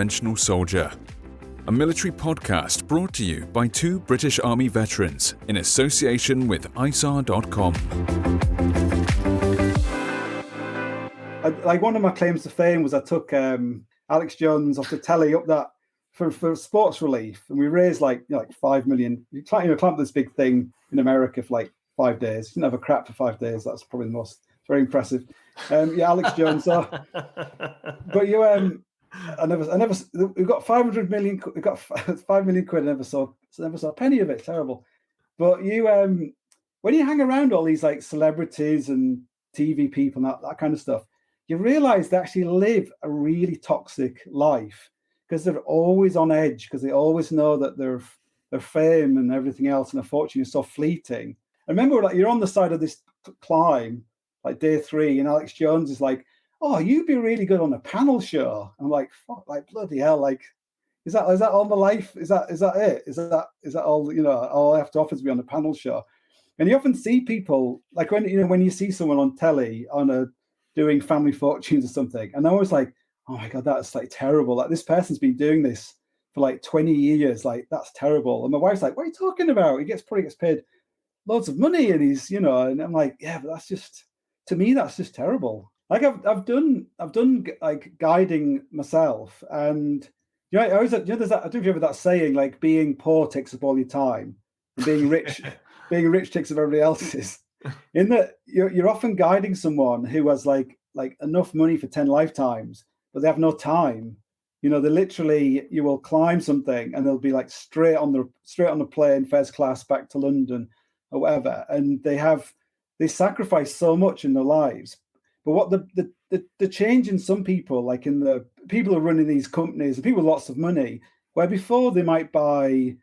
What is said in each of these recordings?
Unconventional Soldier, a military podcast brought to you by two British Army veterans in association with ISARR.com. One of my claims to fame was I took Alex Jones off the telly up that for sports relief, and we raised like 5 million. You climbed this big thing in America for like 5 days. Didn't have a crap for 5 days. That's probably the most very impressive. Alex Jones. But we got 500 million. We got 5 million quid. I never saw a penny of it. Terrible. But when you hang around all these like celebrities and TV people and that kind of stuff, you realize they actually live a really toxic life because they're always on edge, because they always know that their fame and everything else and their fortune is so fleeting. And remember, like, you're on the side of this climb, like day 3, and Alex Jones is like, "Oh, you'd be really good on a panel show." I'm like, "Fuck, like bloody hell, like, is that all my life? Is that it? Is that all all I have to offer to be on a panel show?" And you often see people like when you see someone on telly doing family fortunes or something, and I was like, "Oh my god, that's like terrible. Like this person's been doing this for like 20 years. Like that's terrible." And my wife's like, "What are you talking about? He gets paid loads of money, and he's and I'm like, "Yeah, but that's just, to me, that's just terrible." Like I've done like guiding myself, and I always there's that, I don't know if you ever that saying, like being poor takes up all your time, and being rich takes up everybody else's. In that you're often guiding someone who has like enough money for 10 lifetimes, but they have no time. They literally, you will climb something and they'll be like straight on the plane, first class back to London or whatever, and they sacrifice so much in their lives. But what the change in some people, like in the people who are running these companies, the people with lots of money, where before they might buy,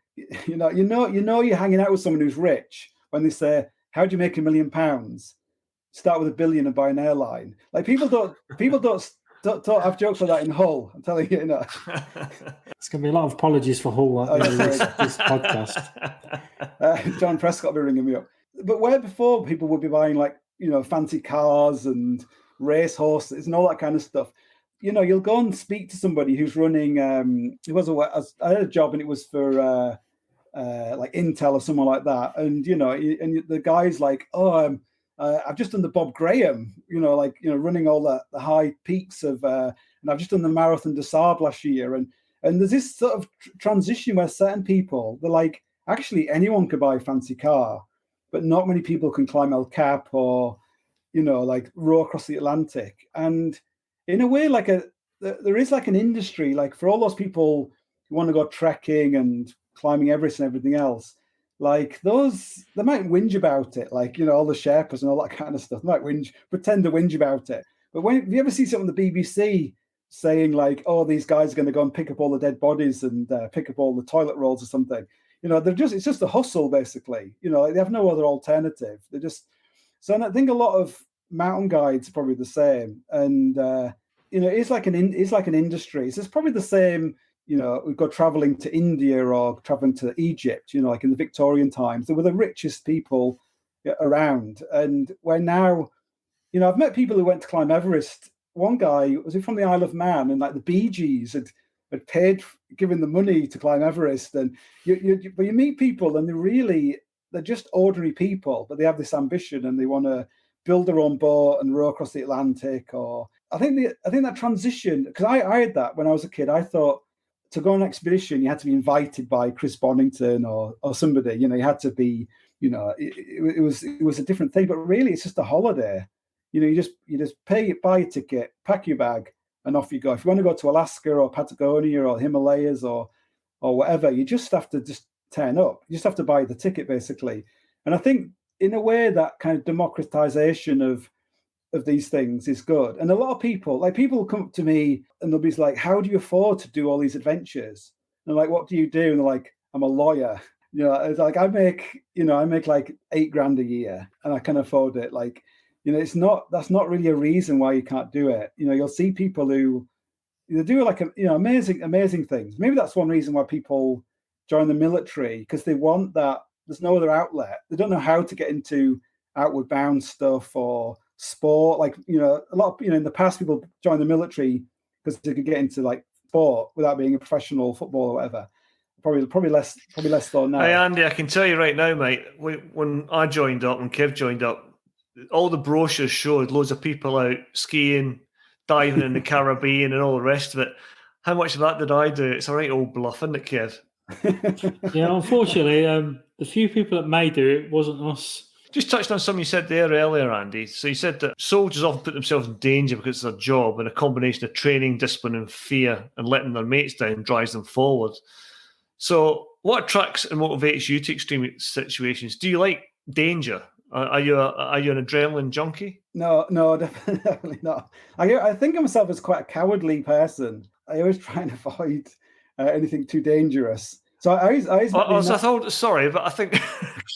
you're hanging out with someone who's rich when they say, "How do you make £1 million? Start with £1 billion and buy an airline." Like people don't have jokes like that in Hull. I'm telling you, It's going to be a lot of apologies for Hull this podcast. John Prescott will be ringing me up. But where before people would be buying like fancy cars and race horses and all that kind of stuff, you'll go and speak to somebody who's running. I had a job and it was for like Intel or someone like that, and the guy's like, "Oh, I've just done the Bob Graham, running all the high peaks of, and I've just done the Marathon des Sables last year." And there's this sort of transition where certain people, they're like, actually anyone could buy a fancy car, but not many people can climb El Cap or, like row across the Atlantic. And in a way, there is like an industry, like for all those people who want to go trekking and climbing Everest and everything else, like those, they might whinge about it, like all the Sherpas and all that kind of stuff. They might pretend to whinge about it. But if you ever see something on the BBC saying like, "Oh, these guys are going to go and pick up all the dead bodies and pick up all the toilet rolls or something," it's just a hustle basically. Like they have no other alternative. And I think a lot of mountain guides are probably the same. And it's like an industry. So it's probably the same. We go traveling to India or traveling to Egypt, like in the Victorian times, they were the richest people around. And we're now, I've met people who went to climb Everest. One guy was from the Isle of Man, and like the Bee Gees had paid, given the money to climb Everest. And you meet people and they're just ordinary people, but they have this ambition and they want to build their own boat and row across the Atlantic. Or I think that transition, because I had that when I was a kid. I thought, to go on an expedition, you had to be invited by Chris Bonington or somebody. You had to be. It was a different thing. But really, it's just a holiday. You just buy a ticket, pack your bag, and off you go. If you want to go to Alaska or Patagonia or Himalayas or whatever, you just have to just turn up. You just have to buy the ticket, basically. And I think, in a way, that kind of democratization of these things is good. And a lot of people will come up to me and they'll be like, "How do you afford to do all these adventures?" And I'm like, "What do you do?" And they're like, "I'm a lawyer." It's like I make like $8,000 a year and I can afford it. Like, that's not really a reason why you can't do it. You'll see people who do like amazing things. Maybe that's one reason why people join the military, because they want that. There's no other outlet. They don't know how to get into outward bound stuff or sport. Like, a lot of, in the past, people joined the military because they could get into like sport without being a professional footballer or whatever. Probably less so now. Hey Andy, I can tell you right now, mate. When I joined up, when Kev joined up, all the brochures showed loads of people out skiing, diving in the Caribbean, and all the rest of it. How much of that did I do? It's all right, old bluff, isn't it, Kev? Yeah, unfortunately, the few people that may do it wasn't us. Just touched on something you said there earlier, Andy. So you said that soldiers often put themselves in danger because it's their job, and a combination of training, discipline, and fear, and letting their mates down drives them forward. So what attracts and motivates you to extreme situations? Do you like danger? Are you an adrenaline junkie? No, definitely not. I think of myself as quite a cowardly person. I always try and avoid anything too dangerous. So I always sorry, but I think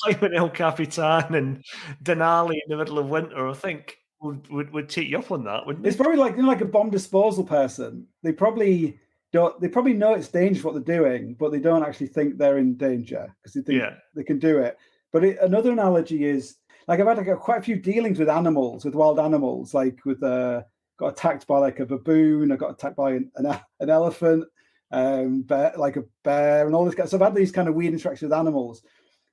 climbing El Capitan and Denali in the middle of winter, I think would take you up on that, wouldn't it? It's probably like a bomb disposal person. They probably know it's dangerous what they're doing, but they don't actually think they're in danger because they think they can do it. But another analogy is like I've had quite a few dealings with animals, with wild animals, like with got attacked by like a baboon, I got attacked by an elephant, like a bear, and all this. So I've had these kind of weird interactions with animals.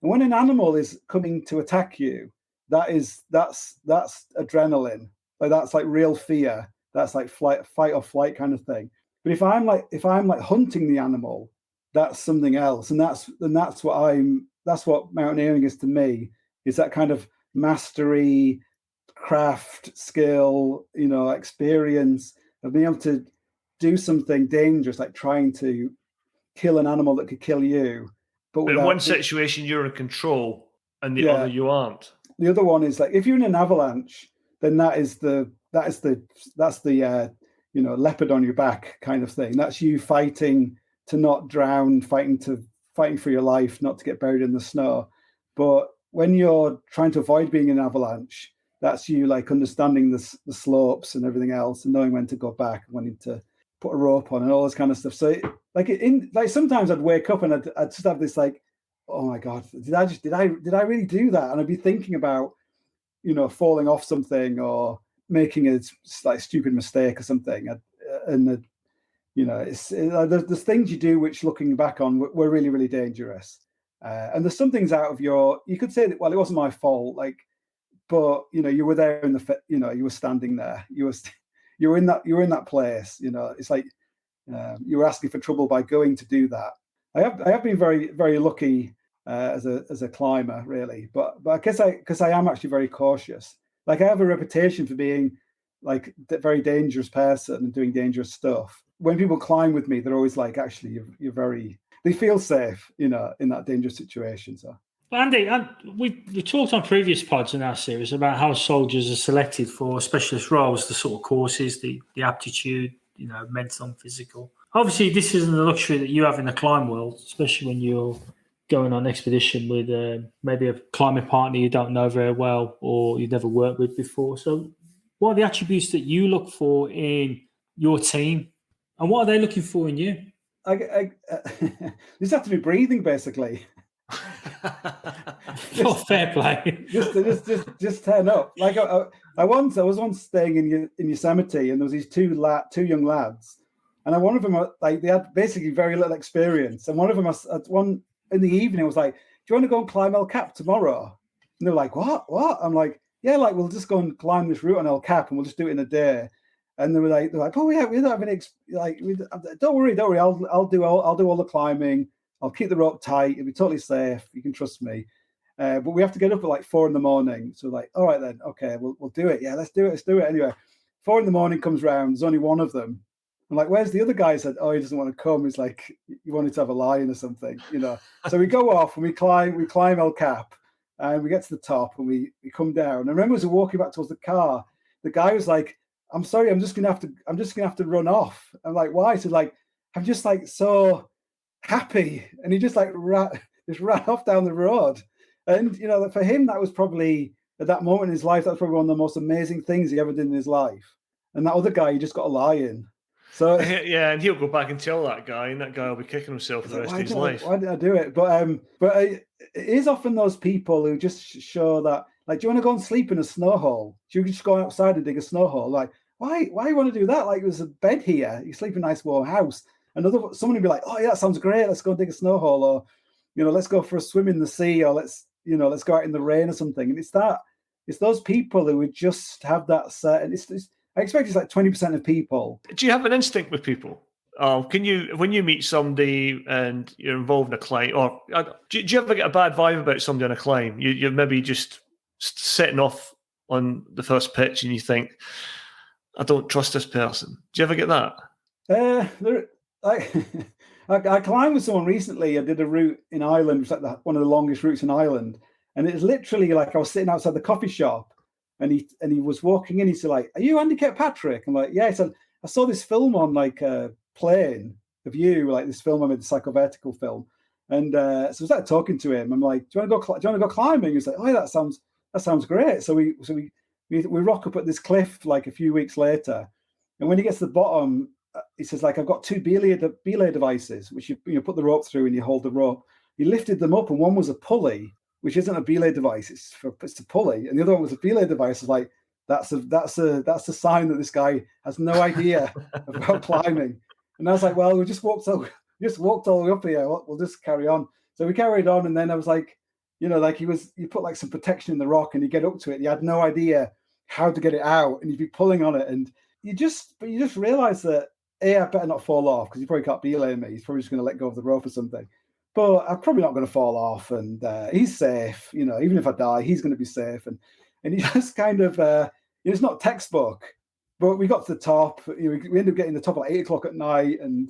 And when an animal is coming to attack you, that's adrenaline. Like that's like real fear. That's like fight or flight kind of thing. But if I'm like hunting the animal, that's something else, and that's what mountaineering is to me. Is that kind of mastery, craft, skill, experience of being able to do something dangerous, like trying to kill an animal that could kill you. But in one situation you're in control, and the other you aren't. The other one is like if you're in an avalanche, then that's the leopard on your back kind of thing. That's you fighting to not drown, fighting for your life, not to get buried in the snow. But when you're trying to avoid being in an avalanche, that's you like understanding the slopes and everything else, and knowing when to go back and when to put a rope on and all this kind of stuff. So like sometimes I'd wake up and I'd just have this like, oh my God, did I really do that? And I'd be thinking about, falling off something or making a like stupid mistake or something. There's things you do which, looking back on, were really, really dangerous. And there's some things out of you could say that, well, it wasn't my fault, like, but you were there you were standing there, you were in that place. It's like you were asking for trouble by going to do that. I have been very, very lucky as a climber, really, but I guess because I am actually very cautious. Like I have a reputation for being like a very dangerous person and doing dangerous stuff. When people climb with me, they're always like, actually, you're very. They feel safe, in that dangerous situation. So, Andy, we talked on previous pods in our series about how soldiers are selected for specialist roles, the sort of courses, the aptitude, mental and physical. Obviously, this isn't a luxury that you have in the climb world, especially when you're going on expedition with maybe a climbing partner you don't know very well or you've never worked with before. So what are the attributes that you look for in your team, and what are they looking for in you? I just have to be breathing, basically. Fair play. just turn up. Like I was once staying in Yosemite, and there was these two young lads, and one of them like they had basically very little experience, and one of them one in the evening was like, "Do you want to go and climb El Cap tomorrow?" And they're like, "What? I'm like, "Yeah, like we'll just go and climb this route on El Cap, and we'll just do it in a day." And they're like, "Oh, we don't have any don't worry. I'll do all the climbing. I'll keep the rope tight. It'll be totally safe. You can trust me." But we have to get up at like 4 a.m. So like, all right then, okay, we'll do it. Yeah, let's do it. Anyway, 4 a.m. comes round. There's only one of them. I'm like, "Where's the other guy?" He said, "Oh, he doesn't want to come. He's like, he wanted to have a lie-in or something, So we go off and we climb El Cap, and we get to the top and we come down. And I remember as we're walking back towards the car, the guy was like, "I'm sorry, I'm just gonna have to run off." I'm like, "Why?" So like, "I'm just like so happy," and he just like ran off down the road. And for him, that was probably at that moment in his life, that's probably one of the most amazing things he ever did in his life. And that other guy, he just got a lie-in. So yeah, and he'll go back and tell that guy, and that guy will be kicking himself for the rest of his life. Why did I do it? But it is often those people who just show that, like, do you want to go and sleep in a snow hole? Do you just go outside and dig a snow hole? Like, why you want to do that? Like, there's a bed here. You sleep in a nice warm house. someone would be like, oh yeah, that sounds great. Let's go dig a snow hole, or let's go for a swim in the sea, or let's go out in the rain or something. And it's those people who would just have that certain. I expect it's like 20% of people. Do you have an instinct with people? Can you, when you meet somebody and you're involved in a climb, or do you ever get a bad vibe about somebody on a climb? You're maybe just setting off on the first pitch and you think, I don't trust this person. Do you ever get that? I climbed with someone recently. I did a route in Ireland, which is like one of the longest routes in Ireland. And it was literally like I was sitting outside the coffee shop and he was walking in. He said, like, are you Andy Kirkpatrick? I'm like, yeah. He said, I saw this film on like a plane of you, like this film I made, the psychovertical film. And so I started talking to him. I'm like, do you want to go climbing? He was like, oh, yeah, that sounds great. So we rock up at this cliff like a few weeks later. And when he gets to the bottom, he says, like, I've got two belay devices, which you put the rope through and you hold the rope. He lifted them up, and one was a pulley, which isn't a belay device; it's a pulley, and the other one was a belay device. It's like that's a sign that this guy has no idea about climbing. And I was like, well, we just walked all the way up here. We'll just carry on. So we carried on, and then I was like, like you put like some protection in the rock, and you get up to it. And you had no idea how to get it out, and you'd be pulling on it, and you just realize that. I better not fall off, because he probably can't belay me. He's probably just going to let go of the rope or something. But I'm probably not going to fall off, and he's safe. Even if I die, he's going to be safe. And he just kind of, it's not textbook, but we got to the top. We ended up getting the top at 8:00 at night, and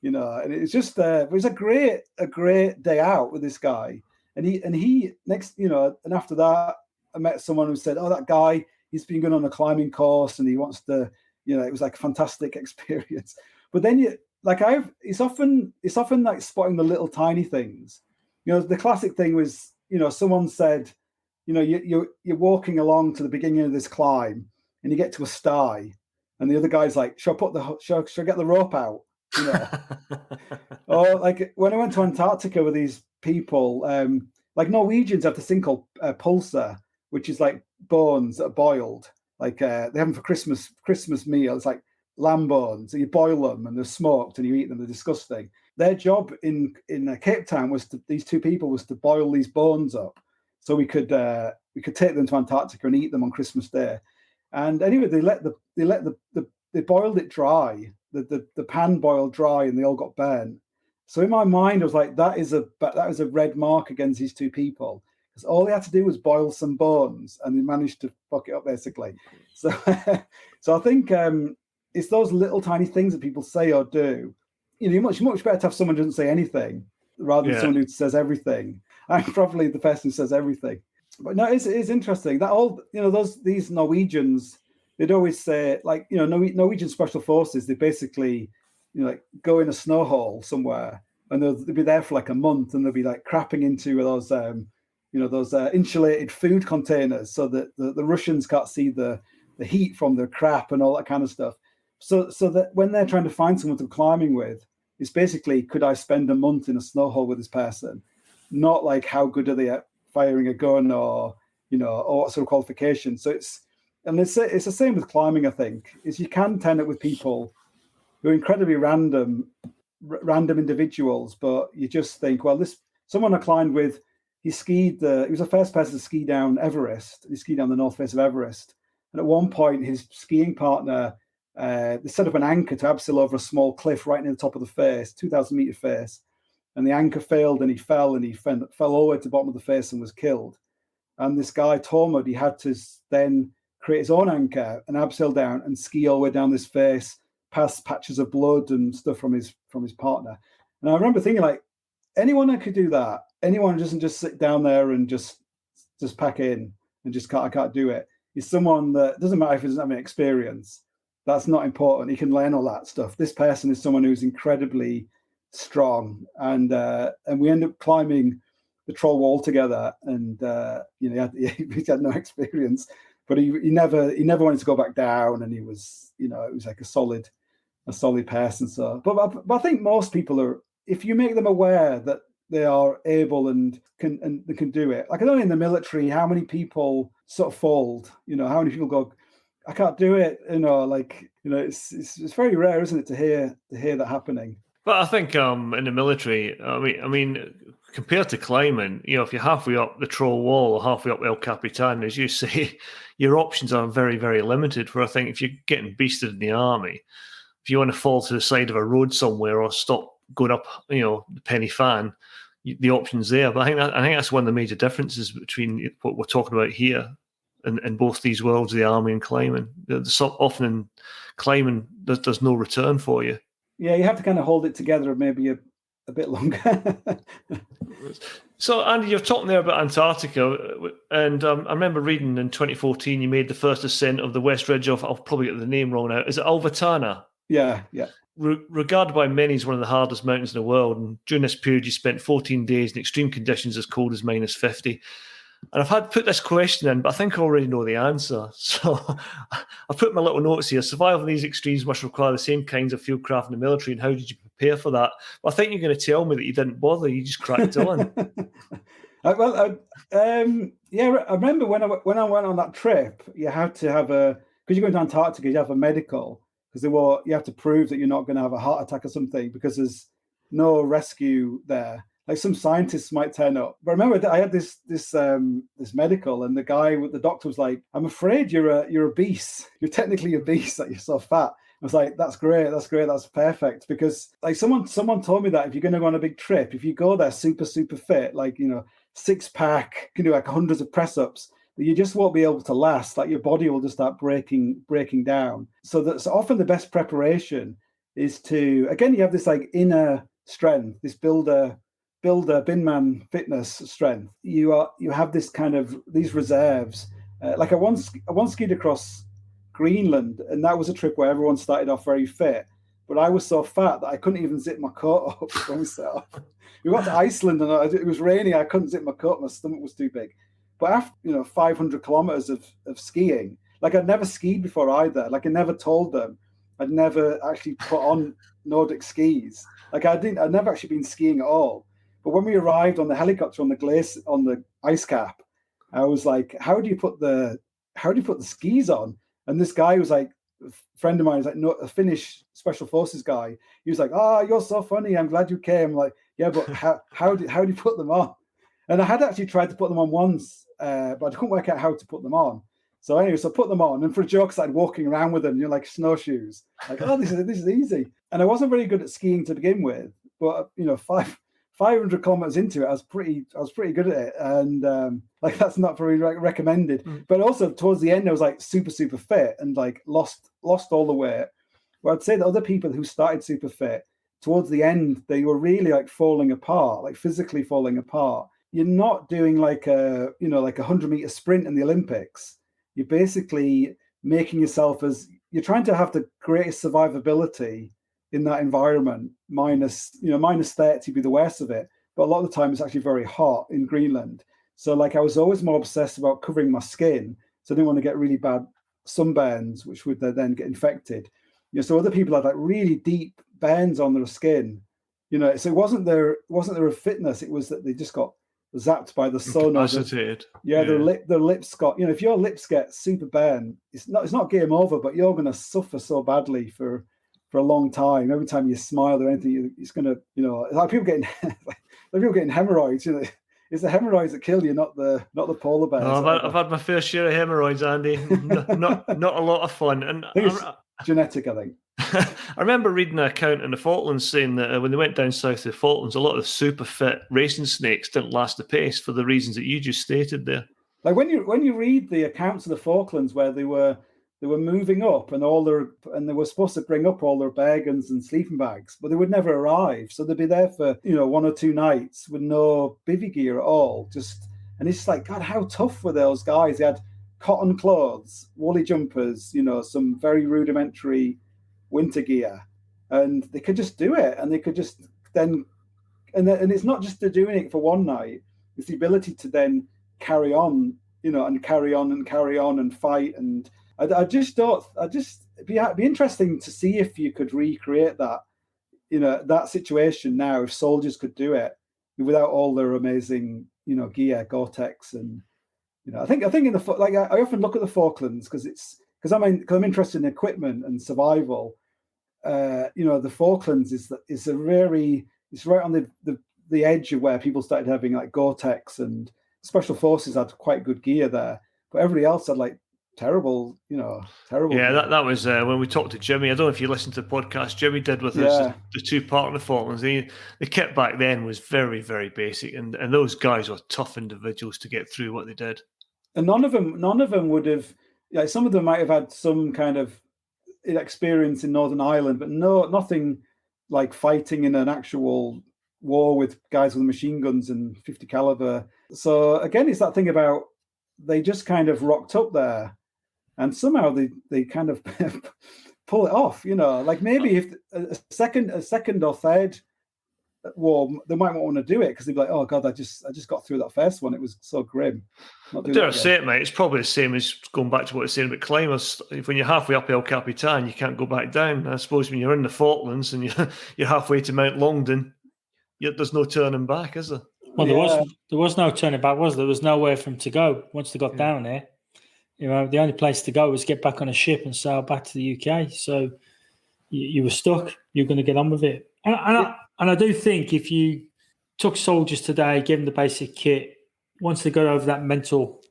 and it's just, it was a great day out with this guy. And he next, and after that, I met someone who said, oh, that guy, he's been going on a climbing course, and he wants to. It was like a fantastic experience. But then it's often like spotting the little tiny things. The classic thing was, someone said, you're walking along to the beginning of this climb and you get to a sty, and the other guy's like, shall I get the rope out? Or like when I went to Antarctica with these people, like Norwegians have this thing called pulsa, which is like bones that are boiled. Like they have them for Christmas meal. It's like lamb bones. So you boil them and they're smoked and you eat them. They're disgusting. Their job in Cape Town these two people was to boil these bones up, so we could take them to Antarctica and eat them on Christmas Day. And anyway, they boiled it dry. The pan boiled dry, and they all got burnt. So in my mind, I was like, that is a red mark against these two people. Because all they had to do was boil some bones, and they managed to fuck it up, basically. So, I think it's those little tiny things that people say or do. Much better to have someone who doesn't say anything rather than someone who says everything. I'm probably the person who says everything. But no, it's interesting that these Norwegians, they'd always say, like, Norwegian special forces, they basically like go in a snow hole somewhere, and they'll be there for like a month, and they'll be like crapping into those those insulated food containers, so that the Russians can't see the heat from the crap and all that kind of stuff. So that when they're trying to find someone to go climbing with, it's basically, could I spend a month in a snow hole with this person? Not like how good are they at firing a gun, or or what sort of qualification. So it's the same with climbing. I think is you can turn it with people who are incredibly random individuals, but you just think, well, someone I climbed with. He skied. He was the first person to ski down Everest. He skied down the north face of Everest. And at one point, his skiing partner, they set up an anchor to abseil over a small cliff right near the top of the face, 2,000-meter face. And the anchor failed, and he fell all the way to the bottom of the face and was killed. And this guy, Tormod, he had to then create his own anchor and abseil down and ski all the way down this face, past patches of blood and stuff from his partner. And I remember thinking, like, anyone that could do that, anyone who doesn't just sit down there and just pack in and I can't do it, is someone that doesn't matter if he doesn't have any experience. That's not important. He can learn all that stuff. This person is someone who's incredibly strong, and we end up climbing the Troll Wall together. And he had no experience, but he never wanted to go back down, and he was it was like a solid person. So, but I think most people are, if you make them aware that they are able and they can do it. Like, I don't know, in the military, how many people sort of fold? How many people go, I can't do it. It's very rare, isn't it, to hear that happening. But I think in the military, I mean, compared to climbing, if you're halfway up the Troll Wall or halfway up El Capitan, as you say, your options are very, very limited. Where I think if you're getting beasted in the army, if you want to fall to the side of a road somewhere or stop going up, the Penny Fan, the options there. But I think that's one of the major differences between what we're talking about here in both these worlds, the army and climbing. Often in climbing, there's no return for you. Yeah, you have to kind of hold it together maybe a bit longer. So, Andy, you're talking there about Antarctica, and I remember reading in 2014 you made the first ascent of the West Ridge of, I'll probably get the name wrong now, is it Alvatana? Yeah. Regarded by many as one of the hardest mountains in the world, and during this period you spent 14 days in extreme conditions as cold as -50. And I've had put this question in, but I think I already know the answer. So I've put my little notes here. Survival in these extremes must require the same kinds of fieldcraft in the military, and how did you prepare for that? Well, I think you're going to tell me that you didn't bother. You just cracked on. I remember when I went on that trip, you had to have because you're going to Antarctica, you have a medical, because you have to prove that you're not going to have a heart attack or something, because there's no rescue there. Like some scientists might turn up. But I remember I had this medical, and the doctor was like, "I'm afraid you're obese. You're technically obese. That you're so fat." I was like, "That's great. That's perfect." Because like someone told me that if you're going to go on a big trip, if you go there super fit, like 6-pack, can do like hundreds of press ups, that you just won't be able to last. Like your body will just start breaking down. So that's often the best preparation is to, again, you have this like inner strength, this builder binman fitness strength. You have this kind of these reserves. Like I once skied across Greenland, and that was a trip where everyone started off very fit, but I was so fat that I couldn't even zip my coat up when we set off. We got to Iceland and it was raining. I couldn't zip my coat. My stomach was too big. But after 500 kilometers of skiing, like I'd never skied before either. Like I never told them. I'd never actually put on Nordic skis. Like I'd never actually been skiing at all. But when we arrived on the helicopter on the ice cap, I was like, "How do you put the skis on?" And this guy was like, a friend of mine, was like, no, a Finnish special forces guy. He was like, "Oh, you're so funny. I'm glad you came." I'm like, "Yeah, but how do you put them on?" And I had actually tried to put them on once, but I couldn't work out how to put them on. So anyway, so I put them on, and for a joke, I started walking around with them, like snowshoes. Like, "Oh, this is easy." And I wasn't very good at skiing to begin with, but 500 kilometers into it, I was pretty good at it, and like that's not very recommended. But also towards the end, I was like super fit and like lost all the weight. Well, I'd say that other people who started super fit towards the end, they were really like falling apart, like physically falling apart. You're not doing like a 100-meter sprint in the Olympics. You're basically making yourself you're trying to have the greatest survivability in that environment, minus 30 be the worst of it. But a lot of the time it's actually very hot in Greenland. So like I was always more obsessed about covering my skin. So I didn't want to get really bad sunburns, which would then get infected. So other people had like really deep burns on their skin. So it wasn't their fitness, it was that they just got zapped by the sun. Incapacitated. Their lips got, if your lips get super burned, it's not game over, but you're gonna suffer so badly for a long time. Every time you smile or anything, it's gonna, like people getting hemorrhoids. It's the hemorrhoids that kill you, not the polar bears. No, I've had my fair share of hemorrhoids, Andy. not a lot of fun. And I think it's genetic, I think. I remember reading an account in the Falklands saying that when they went down south to the Falklands, a lot of the super fit racing snakes didn't last the pace for the reasons that you just stated there. Like when you read the accounts of the Falklands where they were moving up and they were supposed to bring up all their bear guns and sleeping bags, but they would never arrive. So they'd be there for 1 or 2 nights with no bivvy gear at all. And it's just like, God, how tough were those guys? They had cotton clothes, woolly jumpers, some very rudimentary winter gear, and they could just do it. And they could just then, and it's not just they're doing it for one night. It's the ability to then carry on, and carry on and fight. And I just thought, it'd be interesting to see if you could recreate that, that situation now, if soldiers could do it without all their amazing, gear, Gore-Tex, and I think in I often look at the Falklands because I'm interested in equipment and survival, the Falklands is right on the edge of where people started having like Gore-Tex, and special forces had quite good gear there, but everybody else had like terrible. Yeah, gear. That was when we talked to Jimmy. I don't know if you listened to the podcast Jimmy did with us, the two-part of the Falklands. The kit back then was very, very basic, and those guys were tough individuals to get through what they did. And none of them would have. Like, some of them might have had some kind of experience in Northern Ireland, but nothing like fighting in an actual war with guys with machine guns and 50 caliber. So again, it's that thing about they just kind of rocked up there, and somehow they kind of pull it off. Like maybe if a second or third war, they might not want to do it because they'd be like, "Oh God, I just got through that first one. It was so grim." Dare I say it, mate? It's probably the same as going back to what I was saying about climbers. When you're halfway up El Capitan, you can't go back down. I suppose when you're in the Falklands and you're halfway to Mount Longdon, there's no turning back, is there? Well, there was no turning back, was there? There was nowhere for them to go once they got down there. The only place to go was get back on a ship and sail back to the UK. So you were stuck. You're going to get on with it. And I do think if you took soldiers today, gave them the basic kit, once they got over that mental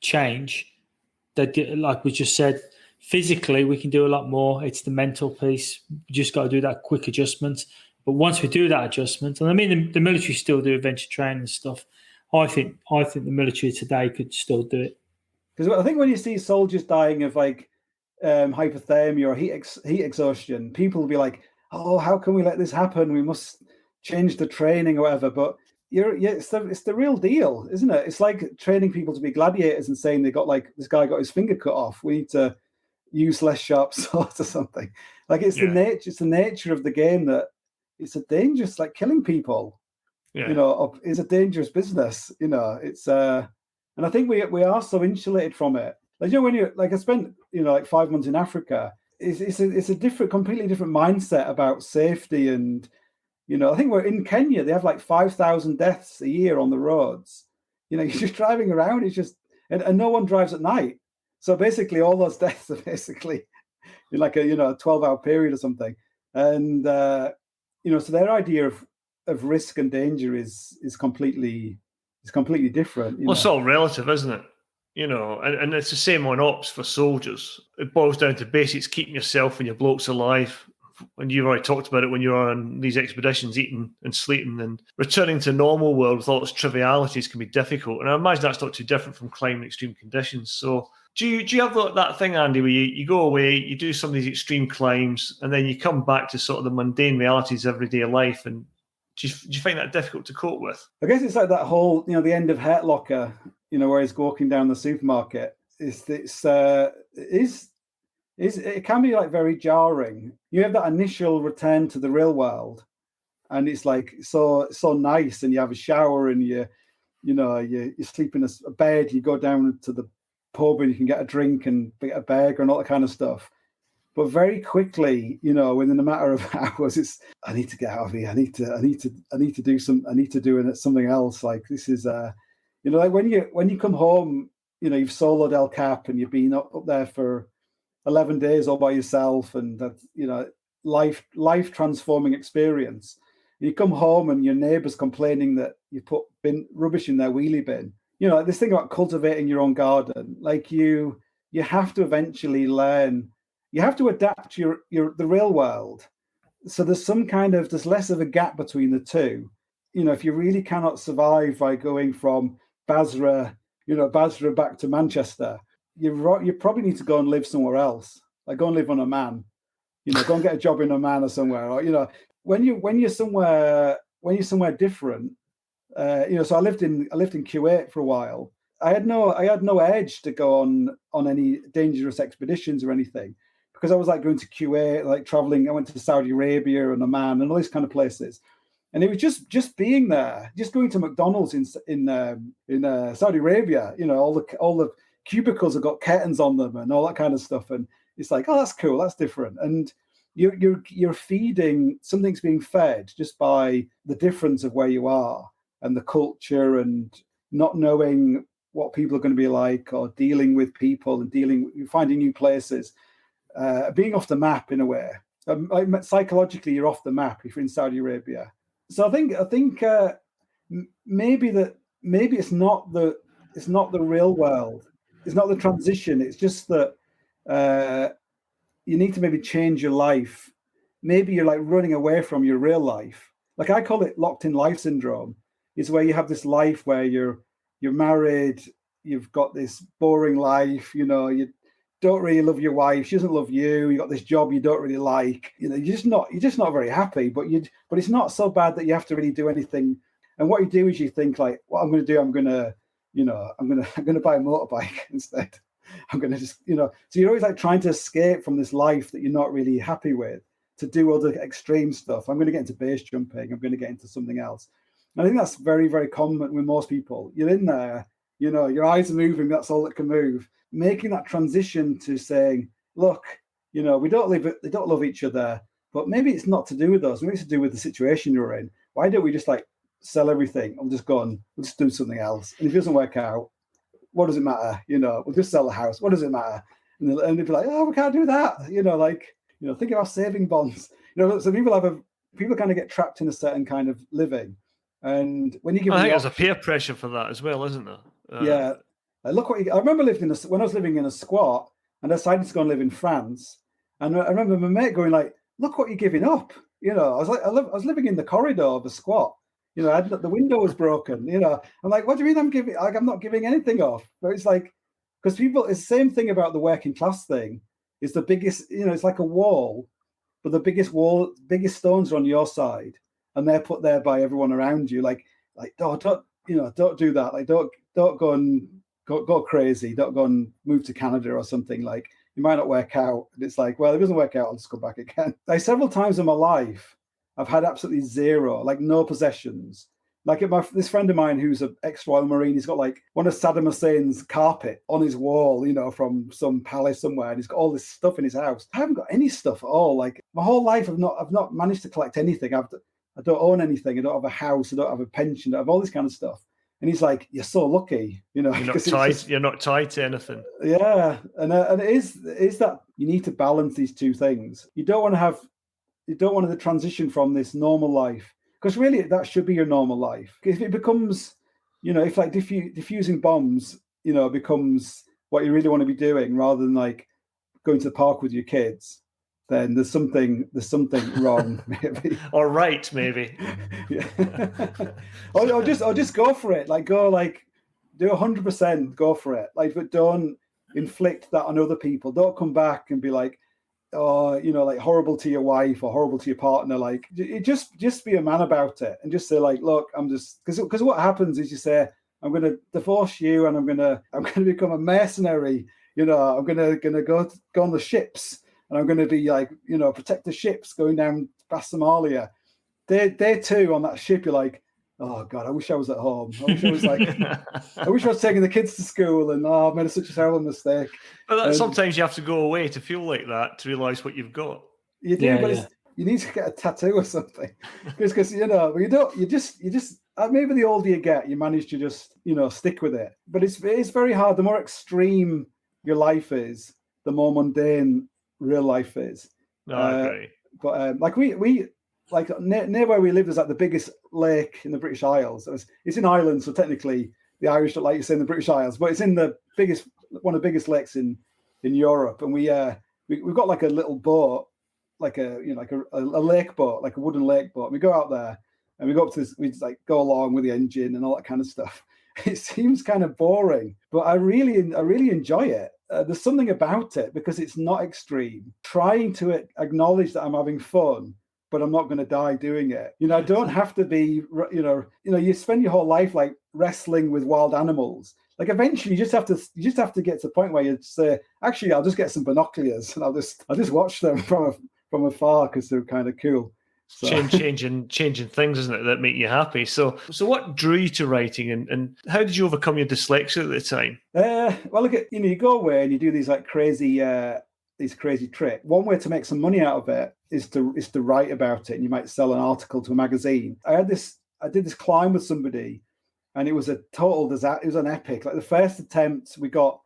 change, like we just said, physically we can do a lot more. It's the mental piece. We just got to do that quick adjustment. But once we do that adjustment, and I mean the military still do adventure training and stuff, I think the military today could still do it. Because I think when you see soldiers dying of like hypothermia or heat exhaustion, people will be like, "Oh, how can we let this happen? We must change the training or whatever." But it's the real deal, isn't it? It's like training people to be gladiators and saying they got like this guy got his finger cut off. We need to use less sharp swords or something. Like it's the nature of the game that it's a dangerous, like killing people. It's a dangerous business. It's and I think we are so insulated from it. Like when you like I spent like 5 months in Africa. It's a completely different mindset about safety. And I think we're in Kenya. They have like 5,000 deaths a year on the roads. You're just driving around. It's just and no one drives at night. So basically, all those deaths are basically in like a 12-hour period or something. And so their idea of risk and danger is completely different. Well, it's all relative, isn't it? And it's the same on ops for soldiers. It boils down to basics: keeping yourself and your blokes alive. And you've already talked about it when you're on these expeditions, eating and sleeping, and returning to normal world with all its trivialities can be difficult. And I imagine that's not too different from climbing extreme conditions. So do you have that thing, Andy, where you go away, you do some of these extreme climbs, and then you come back to sort of the mundane realities of everyday life? And do you find that difficult to cope with? I guess it's like that whole, the end of Hurt Locker, where he's walking down the supermarket. It can be like very jarring. You have that initial return to the real world, and it's like so nice, and you have a shower, and you sleep in a bed. You go down to the pub and you can get a drink and get a burger and all that kind of stuff. But very quickly, within a matter of hours, it's I need to get out of here. I need to do something else. Like this is like when you come home, you've soloed El Cap and you've been up there for 11 days all by yourself, and that life transforming experience. You come home and your neighbour's complaining that you put rubbish in their wheelie bin. Like this thing about cultivating your own garden. Like you have to eventually learn. You have to adapt to the real world. So there's less of a gap between the two. If you really cannot survive by going from Basra back to Manchester, you probably need to go and live somewhere else. Like go and live on a man, go and get a job in a man or somewhere. Or when you're somewhere different. So I lived in Kuwait for a while. I had no edge to go on any dangerous expeditions or anything, because I was like going to Kuwait, like traveling. I went to Saudi Arabia and Oman and all these kind of places. And it was just being there, just going to McDonald's in Saudi Arabia. All the cubicles have got curtains on them and all that kind of stuff. And it's like, oh, that's cool, that's different. And you're feeding, something's being fed just by the difference of where you are and the culture, and not knowing what people are going to be like, or dealing with people and finding new places, being off the map in a way. Like psychologically, you're off the map if you're in Saudi Arabia. So I think maybe it's not the real world. It's not the transition. It's just that you need to maybe change your life. Maybe you're like running away from your real life. Like I call it locked in life syndrome. It's where you have this life where you're married, you've got this boring life, you don't really love your wife, she doesn't love you, you got this job you don't really like, you're just not very happy, but it's not so bad that you have to really do anything. And what you do is you think like, what I'm going to do, I'm going to buy a motorbike instead. I'm going to just, so you're always like trying to escape from this life that you're not really happy with to do other extreme stuff. I'm going to get into base jumping. I'm going to get into something else. And I think that's very, very common with most people. You're in there, your eyes are moving. That's all that can move. Making that transition to saying, look, we don't love each other, but maybe it's not to do with us. Maybe it's to do with the situation you're in. Why don't we just like sell everything and just go and we'll just do something else? And if it doesn't work out, what does it matter? We'll just sell the house. What does it matter? And they'd be like, oh, we can't do that. Think about saving bonds. So people kind of get trapped in a certain kind of living. And when you give, I think there's a peer pressure for that as well, isn't there? Yeah. Look I remember when I was living in a squat, and I decided to go and live in France. And I remember my mate going like, "Look what you're giving up." I was living in the corridor of a squat. The window was broken. I'm like, what do you mean I'm not giving anything off? But it's like, because it's the same thing about the working class thing. It's the biggest, it's like a wall, but the biggest stones are on your side, and they're put there by everyone around you. Like don't do that. Like don't go and go crazy. Don't go and move to Canada or something. Like it might not work out. And it's like, well, if it doesn't work out, I'll just go back again. Like several times in my life, I've had absolutely zero, like no possessions. Like this friend of mine who's an ex-Royal Marine, he's got like one of Saddam Hussein's carpet on his wall, from some palace somewhere, and he's got all this stuff in his house. I haven't got any stuff at all. Like my whole life, I've not managed to collect anything. I don't own anything. I don't have a house. I don't have a pension. I have all this kind of stuff. And he's like, "You're so lucky, You're not tied to anything." Yeah, and it is that you need to balance these two things. You don't want to transition from this normal life, because really that should be your normal life. If it becomes, if like diffusing bombs, becomes what you really want to be doing rather than like going to the park with your kids, then there's something wrong, maybe. Or right, maybe. Yeah. or just go for it. Like go like do 100%. Go for it. Like, but don't inflict that on other people. Don't come back and be like, oh, like horrible to your wife or horrible to your partner. Like, just be a man about it and just say like, look, I'm just because what happens is you say, I'm going to divorce you and I'm going to become a mercenary. I'm going to go on the ships and I'm going to be like, protect the ships going down past Somalia. Day two on that ship, you're like, oh God, I wish I was at home. I wish I was taking the kids to school, and I made such a terrible mistake. But sometimes you have to go away to feel like that to realise what you've got. You do, you need to get a tattoo or something, because you just maybe the older you get, you manage to just stick with it. But it's very hard. The more extreme your life is, the more mundane real life is. No, I agree. But like we. Like near where we live, there's like the biggest lake in the British Isles. It's in Ireland, so technically the Irish don't like to say in the British Isles, but it's in one of the biggest lakes in Europe. And we've got like a little boat, like a lake boat, like a wooden lake boat. And we go out there and we go up to this. We just like go along with the engine and all that kind of stuff. It seems kind of boring, but I really enjoy it. There's something about it because it's not extreme. Trying to acknowledge that I'm having fun, but I'm not going to die doing it. I don't have to be, you spend your whole life like wrestling with wild animals. Like eventually you just have to get to the point where you say, actually, I'll just get some binoculars and I'll just watch them from afar because they're kind of cool. So. Changing things, isn't it, that make you happy? So what drew you to writing, and how did you overcome your dyslexia at the time? Well, look at you go away and you do these like crazy tricks. One way to make some money out of it is to write about it, and you might sell an article to a magazine. I did this climb with somebody, and it was a total disaster. It was an epic. Like the first attempt, we got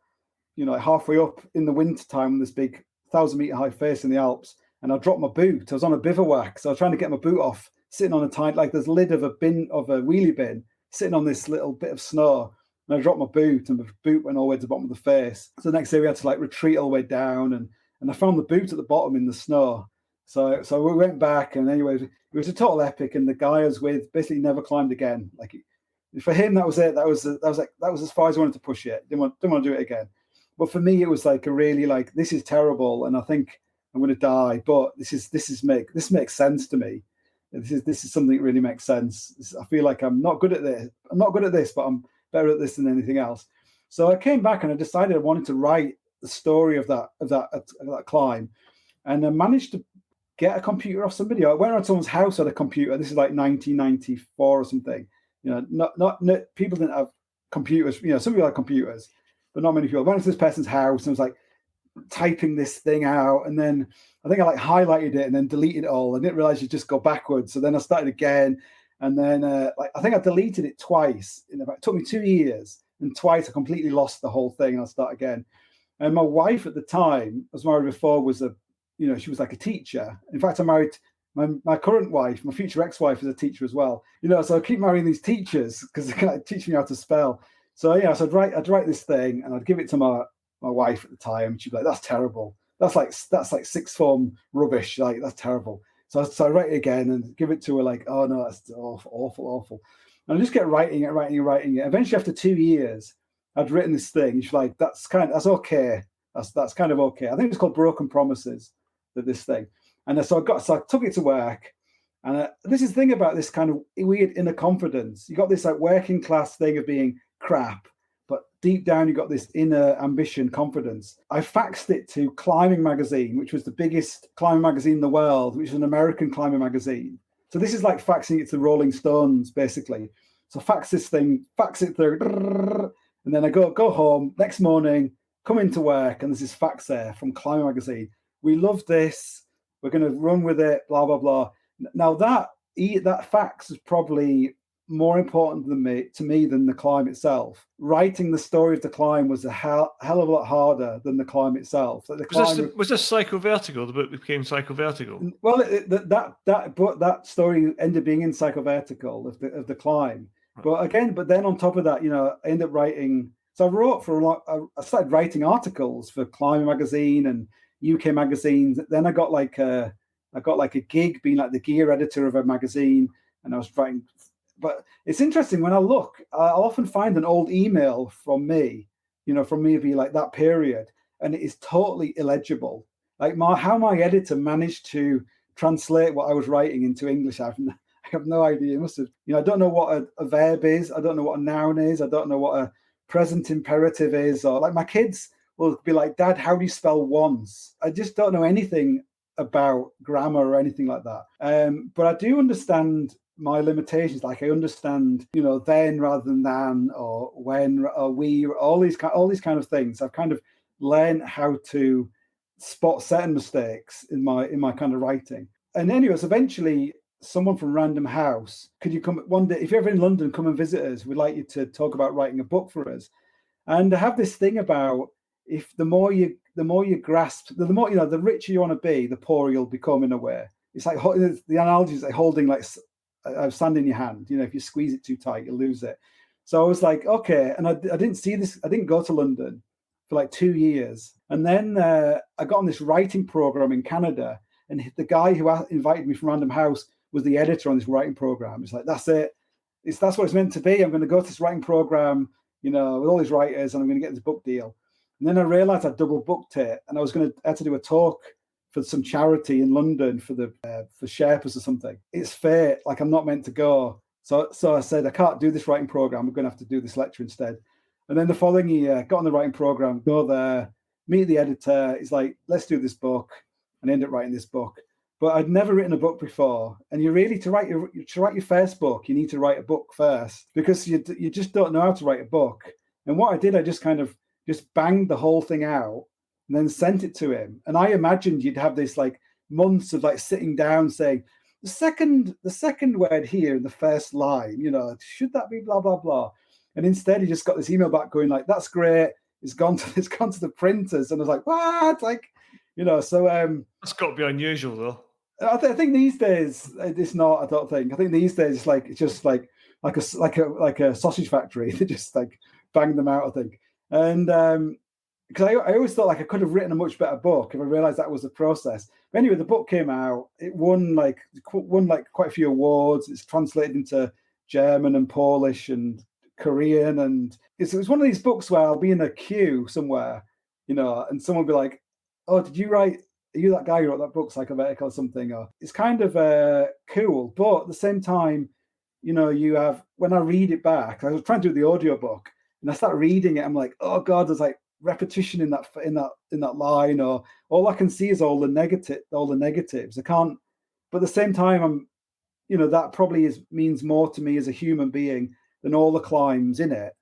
halfway up in the winter time on this big 1,000-meter high face in the Alps, and I dropped my boot. I was on a bivouac, so I was trying to get my boot off, sitting on a tight, like there's lid of a wheelie bin, sitting on this little bit of snow. And I dropped my boot, and my boot went all the way to the bottom of the face. So the next day we had to like retreat all the way down, and I found the boot at the bottom in the snow. So we went back, and anyway, it was a total epic. And the guy I was with basically never climbed again. Like for him, that was it. That was as far as I wanted to push it. Didn't want to do it again. But for me, it was like a really like, this is terrible, and I think I'm going to die. But this makes sense to me. This is something that really makes sense. I feel like I'm not good at this. I'm not good at this, but I'm better at this than anything else. So I came back and I decided I wanted to write the story of that climb, and I managed to get a computer off somebody. I went around someone's house at a computer. This is like 1994 or something. Not people didn't have computers. Some people had computers, but not many people. I went to this person's house and was like typing this thing out, and then I think I like highlighted it and then deleted it all. I didn't realize you just go backwards. So then I started again, and then I think I deleted it twice. It took me 2 years, and twice I completely lost the whole thing, and I'll start again. And my wife at the time, I was married before, was she was like a teacher. In fact, I married my current wife, my future ex-wife, is a teacher as well. So I keep marrying these teachers because they can teach me how to spell. So so I'd write this thing, and I'd give it to my wife at the time, and she'd be like, "That's terrible. That's like sixth form rubbish. Like, that's terrible." So I write it again and give it to her, like, "Oh no, that's awful." And I just get writing it. Eventually, after 2 years, I'd written this thing. And she's like, "That's okay. That's kind of okay." I think it's called Broken Promises. This thing, and so I took it to work, and this is the thing about this kind of weird inner confidence. You got this like working class thing of being crap, but deep down you got this inner ambition, confidence. I faxed it to Climbing Magazine, which was the biggest climbing magazine in the world, which is an American climbing magazine. So this is like faxing it to Rolling Stones, basically. So fax it through, and then I go home next morning, come into work, and there's this fax there from Climbing Magazine. "We love this. We're going to run with it, blah, blah, blah." Now, that fax is probably more important to me than the climb itself. Writing the story of the climb was a hell of a lot harder than the climb itself. Like was this Psycho Vertigo? The book became Psycho Vertigo? Well, that story ended up being in Psycho Vertigo of the climb. Right. But then on top of that, I ended up writing. So I wrote I started writing articles for Climbing Magazine and UK magazines. Then I got like a gig being like the gear editor of a magazine, and I was writing. But it's interesting when I look, I'll often find an old email from me, from maybe like that period, and it is totally illegible. Like how my editor managed to translate what I was writing into English, I have no idea. It must have, I don't know what a verb is. I don't know what a noun is. I don't know what a present imperative is, or like my kids will be like, "Dad, how do you spell once?" I just don't know anything about grammar or anything like that. But I do understand my limitations. Like I understand, then rather than, or when, or we, or all these kind of things. I've kind of learned how to spot certain mistakes in my kind of writing. And anyways, eventually, someone from Random House, could you come one day? If you're ever in London, come and visit us. We'd like you to talk about writing a book for us. And I have this thing about, if the more you grasp, the more, the richer you want to be, the poorer you'll become in a way. It's like the analogy is like holding like sand in your hand. If you squeeze it too tight, you'll lose it. So I was like, okay. And I didn't see this. I didn't go to London for like 2 years. And then I got on this writing program in Canada, and the guy who invited me from Random House was the editor on this writing program. It's like, that's it. That's what it's meant to be. I'm going to go to this writing program, with all these writers, and I'm going to get this book deal. And then I realized I double booked it, and I had to do a talk for some charity in London for Sherpas or something. It's fate. Like, I'm not meant to go. So I said, I can't do this writing program. I'm going to have to do this lecture instead. And then the following year, got on the writing program, go there, meet the editor. He's like, let's do this book. And I ended up writing this book. But I'd never written a book before. And to write your first book, you need to write a book first, because you just don't know how to write a book. And what I did, I just kind of just banged the whole thing out and then sent it to him. And I imagined you'd have this like months of like sitting down saying, the second word here in the first line, should that be blah, blah, blah. And instead he just got this email back going like, that's great. It's gone to the printers. And I was like, what? Like, So that's got to be unusual, though. I think these days it's not. I don't think. I think these days it's just like a sausage factory. They just like bang them out. I think, and because I always thought like I could have written a much better book if I realised that was the process. But anyway, the book came out. It won quite a few awards. It's translated into German and Polish and Korean, and it was one of these books where I'll be in a queue somewhere, and someone will be like, "Oh, did you write? Are you that guy who wrote that book, Psychometric or something?" Or it's kind of cool, but at the same time, you have, when I read it back, I was trying to do the audiobook, and I start reading it. I'm like, oh god, there's like repetition in that line, or all I can see is all the negatives. I can't. But at the same time, I'm, that probably means more to me as a human being than all the climbs in it.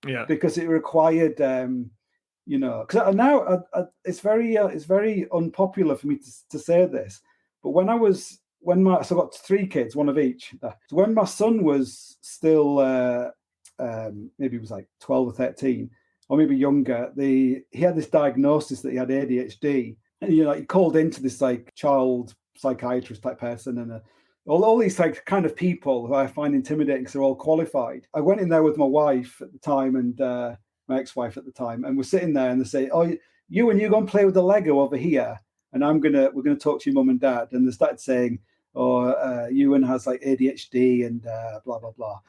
Yeah. Because it required, because now it's very unpopular for me to say this, but so I got 3 kids, one of each. So when my son was still, maybe he was like 12 or 13, or maybe younger, he had this diagnosis that he had ADHD, and he called into this like child psychiatrist type person, and all these like kind of people who I find intimidating because they're all qualified. I went in there with my wife at the time and my ex-wife at the time, and we're sitting there, and they say, "Oh, you go and play with the Lego over here, and we're gonna talk to your mum and dad." And they started saying, "Oh, Ewan has like ADHD and blah blah blah.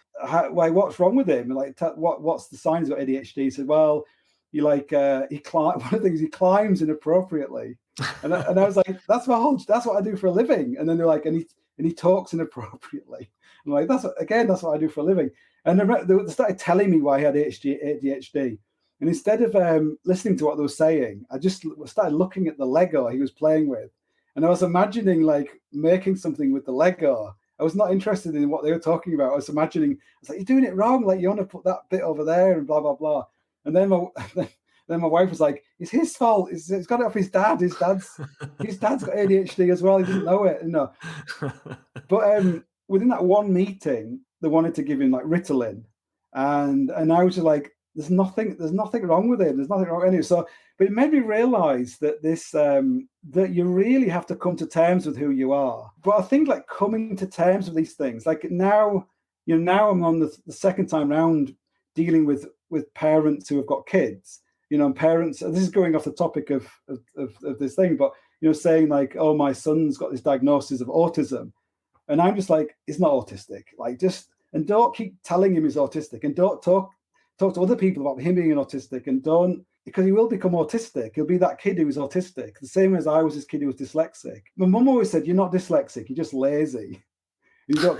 Why? What's wrong with him? Like, what's the signs of ADHD?" He said, "Well, one of the things, he climbs inappropriately." And I was like, "That's what I do for a living." And then they're like, and he talks inappropriately. I'm like, that's what I do for a living. And they started telling me why I had ADHD. And instead of listening to what they were saying, I just started looking at the Lego he was playing with. And I was imagining like making something with the Lego. I was not interested in what they were talking about. I was like, "You're doing it wrong. Like, you want to put that bit over there and blah, blah, blah." And then my wife was like, "It's his fault. It's got it off his dad. His dad's got ADHD as well. He didn't know it." But within that one meeting, they wanted to give him like Ritalin, and I was just like, "There's nothing wrong with him. There's nothing wrong anyway." So, but it made me realise that this that you really have to come to terms with who you are. But I think like coming to terms with these things, like now I'm on the second time round dealing with parents who have got kids. And parents. This is going off the topic of this thing, but saying like, "Oh, my son's got this diagnosis of autism," and I'm just like, "He's not autistic. Like, and don't keep telling him he's autistic, and don't talk to other people about him being an autistic, and don't, because he will become autistic. He'll be that kid who was autistic, the same as I was this kid who was dyslexic." My mum always said, "You're not dyslexic. You're just lazy. You don't